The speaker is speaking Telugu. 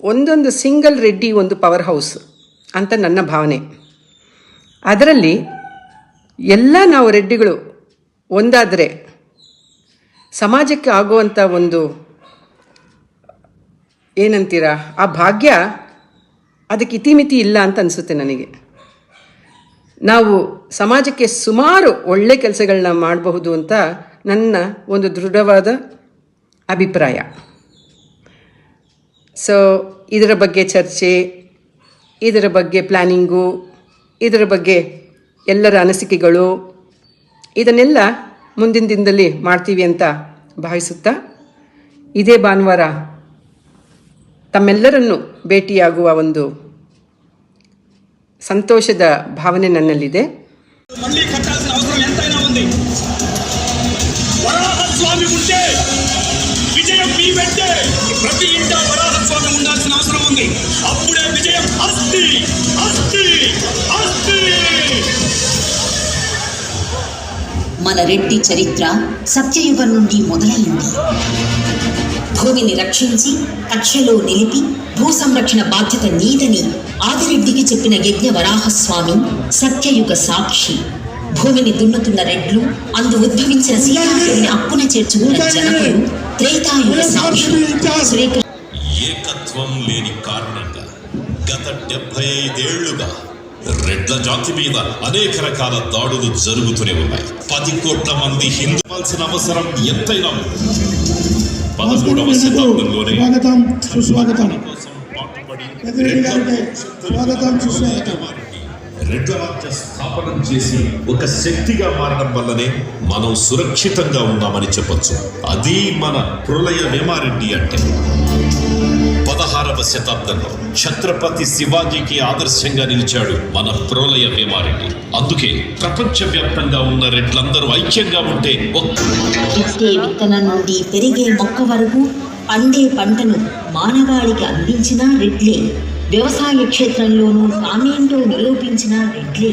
ಒಂದೊಂದು ಸಿಂಗಲ್ ರೆಡ್ಡಿ ಒಂದು ಪವರ್ ಹೌಸ್ ಅಂತ ನನ್ನ ಭಾವನೆ. ಅದರಲ್ಲಿ ಎಲ್ಲ ನಾವು ರೆಡ್ಡಿಗಳು ಒಂದಾದರೆ ಸಮಾಜಕ್ಕೆ ಆಗುವಂಥ ಒಂದು ಏನಂತೀರ ಆ ಭಾಗ್ಯ ಅದಕ್ಕೆ ಇತಿಮಿತಿ ಇಲ್ಲ ಅಂತ ಅನಿಸುತ್ತೆ ನನಗೆ. ನಾವು ಸಮಾಜಕ್ಕೆ ಸುಮಾರು ಒಳ್ಳೆ ಕೆಲಸಗಳನ್ನ ಮಾಡಬಹುದು ಅಂತ ನನ್ನ ಒಂದು ದೃಢವಾದ ಅಭಿಪ್ರಾಯ. ಸೊ ಇದರ ಬಗ್ಗೆ ಚರ್ಚೆ, ಇದರ ಬಗ್ಗೆ ಪ್ಲ್ಯಾನಿಂಗು, ಇದರ ಬಗ್ಗೆ ಎಲ್ಲರ ಅನಿಸಿಕೆಗಳು, ಇದನ್ನೆಲ್ಲ ಮುಂದಿನ ದಿನದಲ್ಲಿ ಮಾಡ್ತೀವಿ ಅಂತ ಭಾವಿಸುತ್ತಾ, ಇದೇ ಭಾನುವಾರ ತಮ್ಮೆಲ್ಲರನ್ನು ಭೇಟಿಯಾಗುವ ಒಂದು ಸಂತೋಷದ ಭಾವನೆ ನನ್ನಲ್ಲಿದೆ. మళ్ళీ కట్టాల్సిన అవసరం ఎంతైనా ఉంది. వరాహస్వామి ఉంటే విజయం మీ వెంటే. ప్రతి ఇంట వరాహస్వామి ఉండాల్సిన అవసరం ఉంది. అప్పుడే విజయం అస్తి అస్తి అస్తి. మన రెడ్డి చరిత్ర సత్యయుగం నుండి మొదలైంది. భూమిని రక్షించి కక్షలో నిలిపి భూ సంరక్షణ బాధ్యత నీదని ఆదిరెడ్డికి చెప్పిన యజ్ఞ వరాహస్వామి సత్యయుగ సాక్షి. భూమిని దున్నుతున్న రెడ్లు, అందు ఉద్భవించిన సీతాదేవిని అప్పున చేర్చుకున్న జనకులు త్రేతాయుగ సాక్షులు. ఏకత్వం లేని కారణంగా గత 75 ఏళ్లుగా రెడ్ల జాతి మీద అనేక రకాల దాడులు జరుగుతూనే ఉన్నాయి. 10 కోట్ల మంది హిందువుల్సిన అవసరం ఎంతైనా ఉంది. 13వ శతాబ్దంలోనే రెడ్ల రాజ్య స్థాపనం చేసి ఒక శక్తిగా మారడం వల్లనే మనం సురక్షితంగా ఉన్నామని చెప్పొచ్చు. అది మన ప్రళయ వేమారెడ్డి అంటే. 16వ శతాబ్దంలో ఛత్రపతి శివాజీకి ఆదర్శంగా నిలిచాడు మన ప్రళయ వేమారెడ్డి. అందుకే ప్రపంచవ్యాప్తంగా ఉన్న రెడ్లందరూ ఐక్యంగా ఉంటే విత్తే విత్తనం నుండి పెరిగే మొక్క వరకు పండే పంటను మానవాళికి అందించిన రెడ్లే. వ్యవసాయ క్షేత్రంలోనూ తానేంటో నిరూపించిన రెడ్లే.